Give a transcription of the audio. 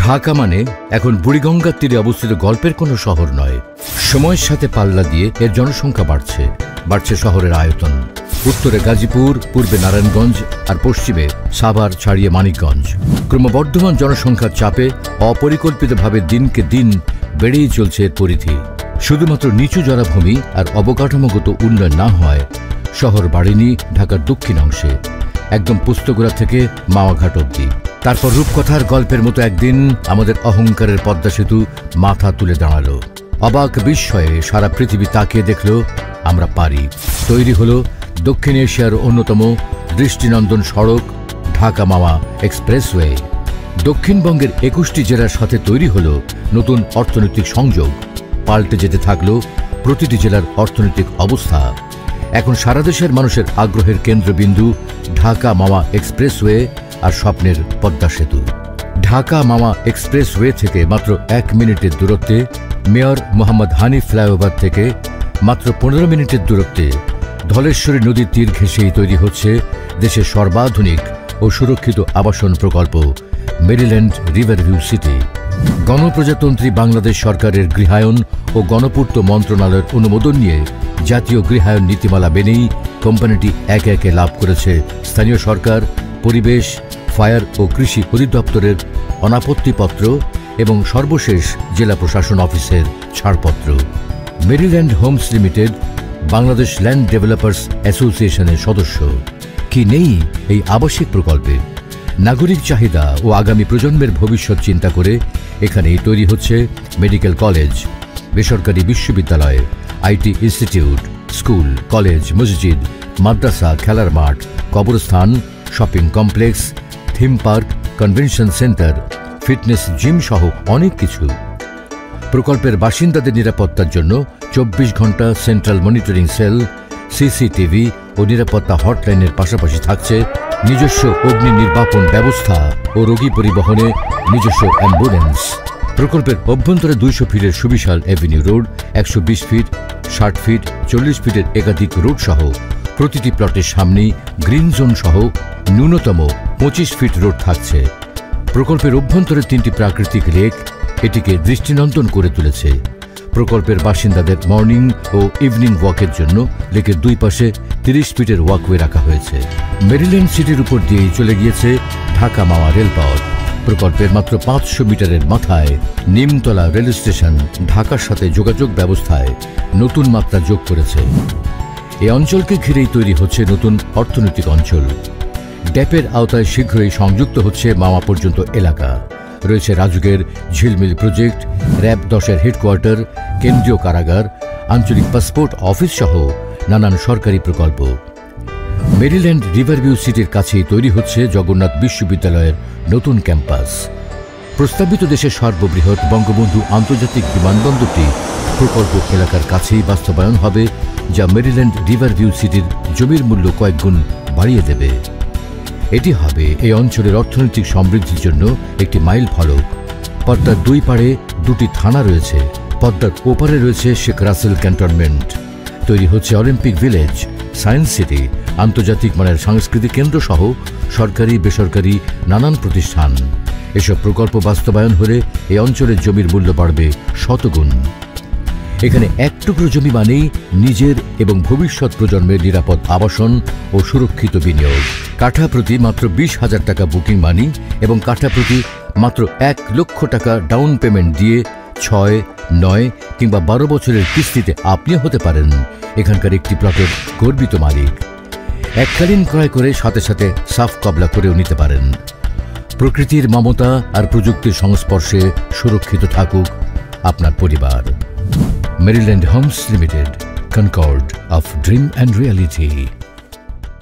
ঢাকা মানে এখন বুড়িগঙ্গার তীরে অবস্থিত গল্পের কোনো শহর নয়। সময়ের সাথে পাল্লা দিয়ে এর জনসংখ্যা বাড়ছে শহরের আয়তন। উত্তরে গাজীপুর, পূর্বে নারায়ণগঞ্জ আর পশ্চিমে সাভার ছাড়িয়ে মানিকগঞ্জ। ক্রমবর্ধমান জনসংখ্যার চাপে অপরিকল্পিতভাবে দিনকে দিন বেড়েই চলছে এর পরিধি। শুধুমাত্র নিচু জলাভূমি আর অবকাঠামোগত উন্নয়ন না হয় শহর বাড়েনি ঢাকার দক্ষিণ অংশে, একদম পুস্তকরা থেকে মাওয়াঘাট অব্দি। তারপর রূপকথার গল্পের মতো একদিন আমাদের অহংকারের পদ্মা সেতু মাথা তুলে দাঁড়ালো। অবাক বিস্ময়ে সারা পৃথিবী তাকিয়ে দেখল আমরা পারি। তৈরি হলো দক্ষিণ এশিয়ার অন্যতম দৃষ্টিনন্দন সড়ক ঢাকা মাওয়া এক্সপ্রেসওয়ে। দক্ষিণবঙ্গের 21টি জেলার সাথে তৈরি হলো নতুন অর্থনৈতিক সংযোগ। পাল্টে যেতে থাকলো প্রতিটি জেলার অর্থনৈতিক অবস্থা। এখন সারা দেশের মানুষের আগ্রহের কেন্দ্রবিন্দু ঢাকা মাওয়া এক্সপ্রেসওয়ে আর স্বপ্নের পদ্মা সেতু। ঢাকা মাওয়া এক্সপ্রেসওয়ে থেকে মাত্র 1 মিনিটের দূরত্বে, মেয়র মোহাম্মদ হানিফ ফ্লাইওভার থেকে মাত্র 15 মিনিটের দূরত্বে ধলেশ্বরী নদীর তীর ঘেঁষেই তৈরি হচ্ছে দেশের সর্বাধুনিক ও সুরক্ষিত আবাসন প্রকল্প মেরিল্যান্ড রিভারভিউ সিটি। গণপ্রজাতন্ত্রী বাংলাদেশ সরকারের গৃহায়ন ও গণপূর্ত মন্ত্রণালয়ের অনুমোদন নিয়ে জাতীয় গৃহায়ন নীতিমালা মেনেই কোম্পানিটি একে একে লাভ করেছে স্থানীয় সরকার, পরিবেশ, ফায়ার ও কৃষি অধিদপ্তরের অনাপত্তিপত্র এবং সর্বশেষ জেলা প্রশাসন অফিসের ছাড়পত্র। Maryland homes limited Bangladesh land developers অ্যাসোসিয়েশনের সদস্য। কি নেই এই আবাসিক প্রকল্পে? নাগরিক চাহিদা ও আগামী প্রজন্মের ভবিষ্যৎ চিন্তা করে এখানেই তৈরি হচ্ছে মেডিকেল কলেজ, বেসরকারি বিশ্ববিদ্যালয়, আইটি ইনস্টিটিউট, স্কুল, কলেজ, মসজিদ, মাদ্রাসা, খেলার মাঠ, কবরস্থান, shopping complex, theme park, convention centre, fitness gym সহ অনেক কিছু। প্রকল্পের বাসিন্দাদের নিরাপত্তার জন্য 24 ঘন্টা সেন্ট্রাল মনিটরিং সেল, সিসিটিভি ও নিরাপত্তা হটলাইনের পাশাপাশি থাকছে নিজস্ব অগ্নি নির্বাপন ব্যবস্থা ও রোগী পরিবহনে নিজস্ব অ্যাম্বুলেন্স। প্রকল্পের অভ্যন্তরে 200 ফিটের সুবিশাল এভিনিউ রোড, 120 ফিট, 60 ফিট, 40 ফিটের একাধিক রোড সহ প্রতিটি প্লটের সামনেই গ্রিন জোন সহ ন্যূনতম 25 ফিট রোড থাকছে। প্রকল্পের অভ্যন্তরে 3টি প্রাকৃতিক লেক এটিকে দৃষ্টিনন্দন করে তুলেছে। প্রকল্পের বাসিন্দাদের মর্নিং ও ইভিনিং ওয়াকের জন্য লেকের দুই পাশে 30 ফিটের ওয়াকওয়ে রাখা হয়েছে। মেরিল্যান্ড সিটির উপর দিয়েই চলে গিয়েছে ঢাকা মাওয়া রেলপথ। প্রকল্পের মাত্র 500 মিটারের মাথায় নিমতলা রেল স্টেশন ঢাকার সাথে যোগাযোগ ব্যবস্থায় নতুন মাত্রা যোগ করেছে। এই অঞ্চলকে ঘিরেই তৈরি হচ্ছে নতুন অর্থনৈতিক অঞ্চল। ড্যাপের আওতায় শীঘ্রই সংযুক্ত হচ্ছে মাওয়া পর্যন্ত এলাকা। রয়েছে রাজুকের ঝিলমিল প্রজেক্ট, র‍্যাব 10-এর হেডকোয়ার্টার, কেন্দ্রীয় কারাগার, আঞ্চলিক পাসপোর্ট অফিস সহ নানান সরকারি প্রকল্প। মেরিল্যান্ড রিভারভিউ সিটির কাছেই তৈরি হচ্ছে জগন্নাথ বিশ্ববিদ্যালয়ের নতুন ক্যাম্পাস। প্রস্তাবিত দেশের সর্ববৃহৎ বঙ্গবন্ধু আন্তর্জাতিক বিমানবন্দরটি প্রকল্প এলাকার কাছেই বাস্তবায়ন হবে, যা মেরিল্যান্ড রিভারভিউ সিটির জমির মূল্য কয়েক গুণ বাড়িয়ে দেবে। এটি হবে এই অঞ্চলের অর্থনৈতিক সমৃদ্ধির জন্য একটি মাইল ফলক। পদ্মার দুই পাড়ে 2টি থানা রয়েছে। পদ্মার ওপারে রয়েছে শেখ রাসেল ক্যান্টনমেন্ট। তৈরি হচ্ছে অলিম্পিক ভিলেজ, সায়েন্স সিটি, আন্তর্জাতিক মানের সাংস্কৃতিক কেন্দ্র সহ সরকারি বেসরকারি নানান প্রতিষ্ঠান। এসব প্রকল্প বাস্তবায়ন হলে এই অঞ্চলের জমির মূল্য বাড়বে শতগুণ। এখানে এক টুকরো জমি মানেই নিজের এবং ভবিষ্যৎ প্রজন্মের নিরাপদ আবাসন ও সুরক্ষিত বিনিয়োগ। কাঠা প্রতি মাত্র 20,000 টাকা বুকিং মানি এবং কাঠা প্রতি মাত্র 1 লক্ষ টাকা ডাউন পেমেন্ট দিয়ে 6, 9 কিংবা 12 বছরের কিস্তিতে আপনিও হতে পারেন এখানকার একটি প্লটের গর্বিত মালিক। এককালীন ক্রয় করে সাথে সাথে সাফ কবলা করেও নিতে পারেন। প্রকৃতির মমতা আর প্রযুক্তির সংস্পর্শে সুরক্ষিত থাকুক আপনার পরিবার। Maryland Homes Limited, Concord of Dream and Reality.